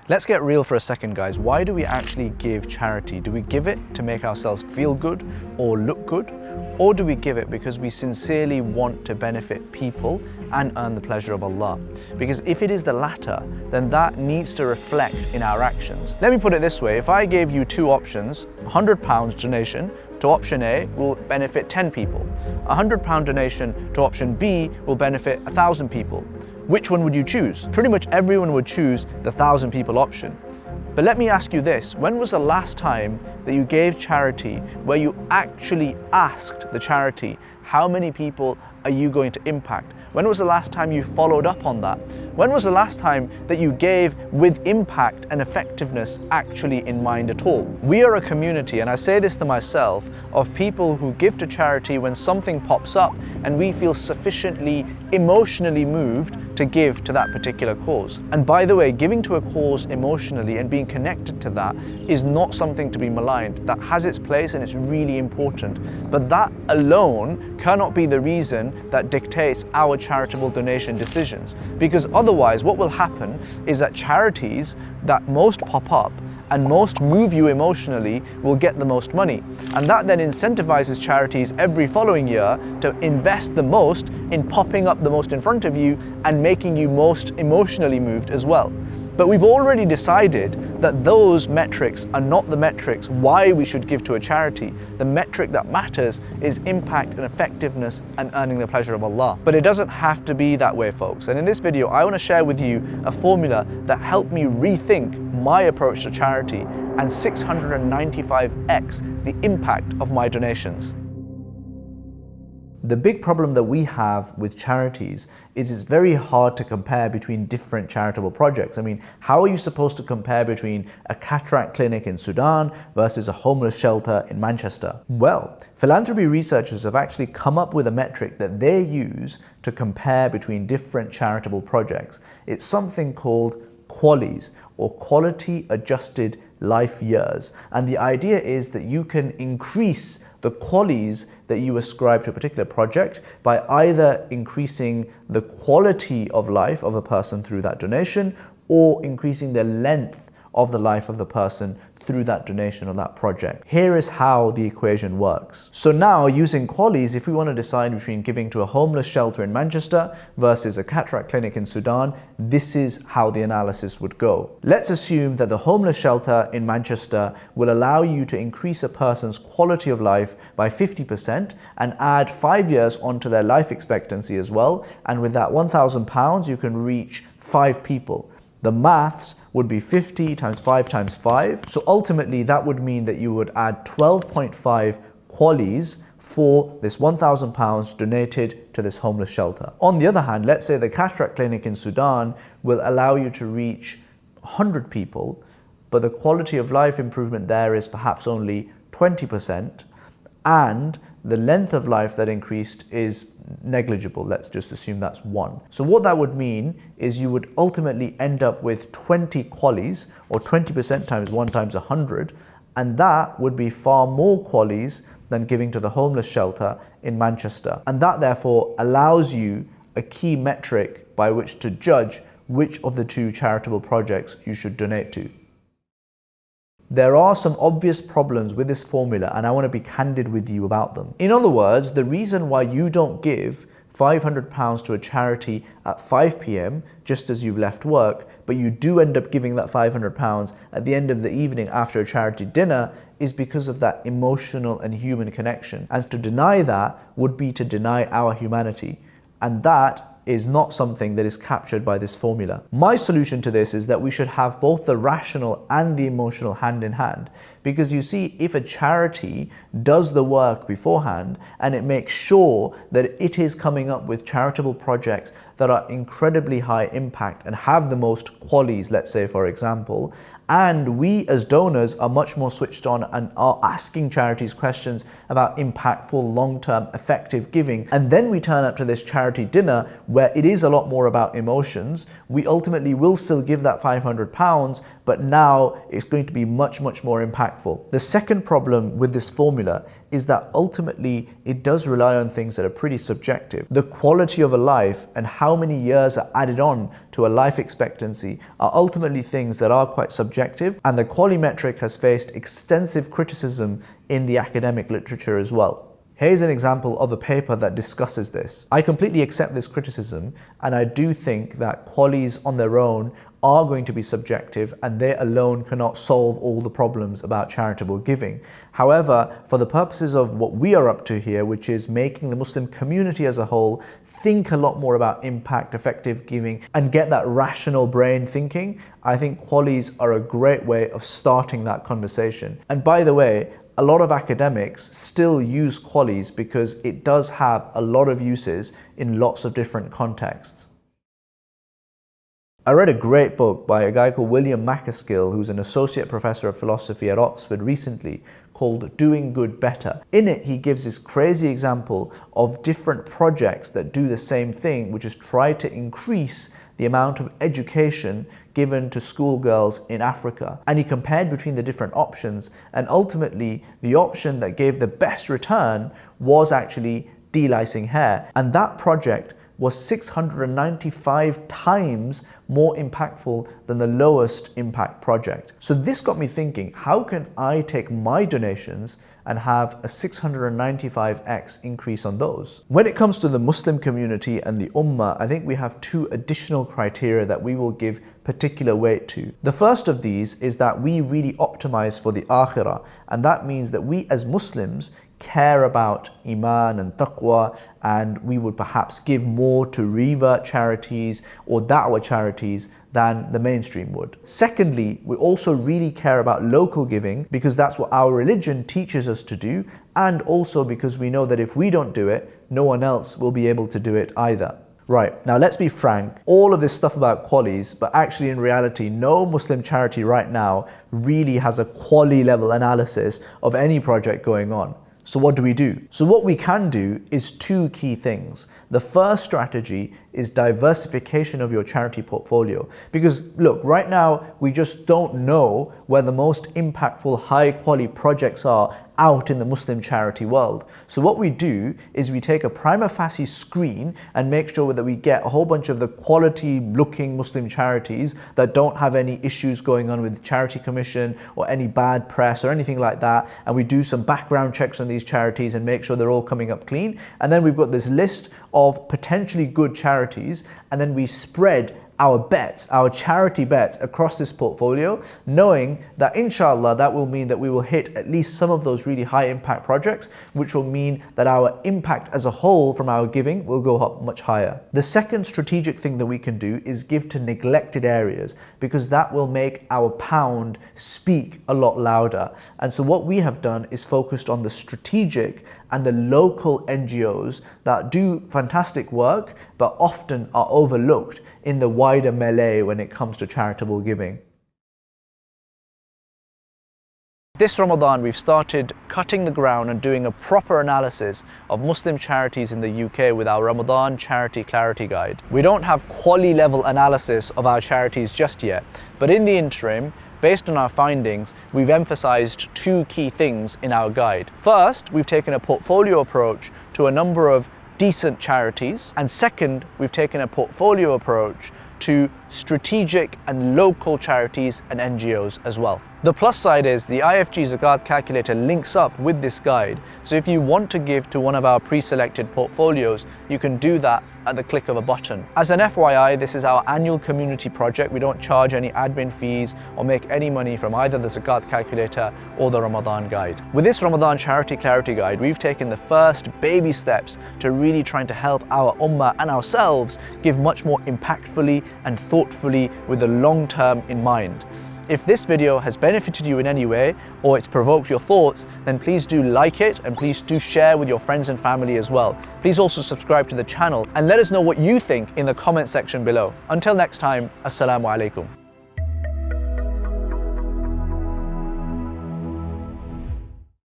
Let's get real for a second, guys. Why do we actually give charity? Do we give it to make ourselves feel good or look good? Or do we give it because we sincerely want to benefit people and earn the pleasure of Allah? Because if it is the latter, then that needs to reflect in our actions. Let me put it this way. If I gave you two options, £100 donation to option A will benefit 10 people. £100 donation to option B will benefit 1,000 people. Which one would you choose? Pretty much everyone would choose the 1,000 people option. But let me ask you this, when was the last time that you gave charity where you actually asked the charity, how many people are you going to impact? When was the last time you followed up on that? When was the last time that you gave with impact and effectiveness actually in mind at all? We are a community, and I say this to myself, of people who give to charity when something pops up and we feel sufficiently emotionally moved to give to that particular cause. And by the way, giving to a cause emotionally and being connected to that is not something to be maligned. That has its place and it's really important. But that alone cannot be the reason that dictates our charitable donation decisions. Because otherwise what will happen is that charities that most pop up and most move you emotionally will get the most money. And that then incentivizes charities every following year to invest the most in popping up the most in front of you and making you most emotionally moved as well. But we've already decided that those metrics are not the metrics why we should give to a charity. The metric that matters is impact and effectiveness and earning the pleasure of Allah. But it doesn't have to be that way, folks. And in this video, I want to share with you a formula that helped me rethink my approach to charity and 695x the impact of my donations. The big problem that we have with charities is it's very hard to compare between different charitable projects. I mean, how are you supposed to compare between a cataract clinic in Sudan versus a homeless shelter in Manchester? Well, philanthropy researchers have actually come up with a metric that they use to compare between different charitable projects. It's something called QALYs, or quality adjusted life years. And the idea is that you can increase the QALYs that you ascribe to a particular project by either increasing the quality of life of a person through that donation or increasing the length of the life of the person through that donation or that project. Here is how the equation works. So now, using QALYs, if we want to decide between giving to a homeless shelter in Manchester versus a cataract clinic in Sudan, this is how the analysis would go. Let's assume that the homeless shelter in Manchester will allow you to increase a person's quality of life by 50% and add 5 years onto their life expectancy as well. And with that £1,000, you can reach 5 people. The maths would be 50 times 5 times 5. So ultimately that would mean that you would add 12.5 QALYs for this £1,000 donated to this homeless shelter. On the other hand, let's say the cataract clinic in Sudan will allow you to reach 100 people, but the quality of life improvement there is perhaps only 20%, and the length of life that increased is negligible. Let's just assume that's 1. So what that would mean is you would ultimately end up with 20 QALYs, or 20% times 1 times 100, and that would be far more QALYs than giving to the homeless shelter in Manchester. And that therefore allows you a key metric by which to judge which of the two charitable projects you should donate to. There are some obvious problems with this formula, and I want to be candid with you about them. In other words, the reason why you don't give £500 to a charity at 5 p.m. just as you've left work, but you do end up giving that £500 at the end of the evening after a charity dinner is because of that emotional and human connection. And to deny that would be to deny our humanity. And that is not something that is captured by this formula. My solution to this is that we should have both the rational and the emotional hand in hand. Because you see, if a charity does the work beforehand and it makes sure that it is coming up with charitable projects that are incredibly high impact and have the most QALYs, let's say for example, and we as donors are much more switched on and are asking charities questions about impactful, long-term, effective giving, and then we turn up to this charity dinner where it is a lot more about emotions, we ultimately will still give that £500, but now it's going to be much more impactful. The second problem with this formula is that ultimately it does rely on things that are pretty subjective. The quality of a life and how many years are added on to a life expectancy are ultimately things that are quite subjective, and the quality metric has faced extensive criticism in the academic literature as well. Here's an example of a paper that discusses this. I completely accept this criticism, and I do think that qualities on their own are going to be subjective, and they alone cannot solve all the problems about charitable giving. However, for the purposes of what we are up to here, which is making the Muslim community as a whole think a lot more about impact, effective giving, and get that rational brain thinking, I think qualities are a great way of starting that conversation. And by the way, a lot of academics still use qualities because it does have a lot of uses in lots of different contexts. I read a great book by a guy called William Macaskill, who's an associate professor of philosophy at Oxford recently, called Doing Good Better. In it, he gives this crazy example of different projects that do the same thing, which is try to increase the amount of education given to schoolgirls in Africa. And he compared between the different options, and ultimately the option that gave the best return was actually delicing hair. And that project was 695 times more impactful than the lowest impact project. So this got me thinking, how can I take my donations and have a 695x increase on those? When it comes to the Muslim community and the Ummah, I think we have two additional criteria that we will give particular weight to. The first of these is that we really optimize for the Akhirah, and that means that we as Muslims care about Iman and Taqwa, and we would perhaps give more to revert charities or Da'wah charities than the mainstream would. Secondly, we also really care about local giving because that's what our religion teaches us to do, and also because we know that if we don't do it, no one else will be able to do it either. Right, now let's be frank, all of this stuff about qualities, but actually in reality, no Muslim charity right now really has a quality level analysis of any project going on. So what do we do? So what we can do is two key things. The first strategy is diversification of your charity portfolio. Because look, right now, we just don't know where the most impactful, high quality projects are out in the Muslim charity world. So what we do is we take a prima facie screen and make sure that we get a whole bunch of the quality looking Muslim charities that don't have any issues going on with the Charity Commission or any bad press or anything like that. And we do some background checks on these charities and make sure they're all coming up clean. And then we've got this list of potentially good charities, and then we spread our bets, our charity bets across this portfolio, knowing that inshallah that will mean that we will hit at least some of those really high impact projects, which will mean that our impact as a whole from our giving will go up much higher. The second strategic thing that we can do is give to neglected areas, because that will make our pound speak a lot louder. And so what we have done is focused on the strategic and the local NGOs that do fantastic work, but often are overlooked in the wider melee when it comes to charitable giving. This Ramadan, we've started cutting the ground and doing a proper analysis of Muslim charities in the UK with our Ramadan Charity Clarity Guide. We don't have quality level analysis of our charities just yet, but in the interim, based on our findings, we've emphasized two key things in our guide. First, we've taken a portfolio approach to a number of decent charities, and second, we've taken a portfolio approach to strategic and local charities and NGOs as well. The plus side is the IFG Zakat calculator links up with this guide, so if you want to give to one of our pre-selected portfolios, you can do that at the click of a button. As an FYI, this is our annual community project. We don't charge any admin fees or make any money from either the Zakat calculator or the Ramadan guide. With this Ramadan Charity Clarity Guide, we've taken the first baby steps to really trying to help our Ummah and ourselves give much more impactfully and thoughtfully with the long term in mind. If this video has benefited you in any way, or it's provoked your thoughts, then please do like it, and please do share with your friends and family as well. Please also subscribe to the channel and let us know what you think in the comment section below. Until next time, Assalamu alaikum.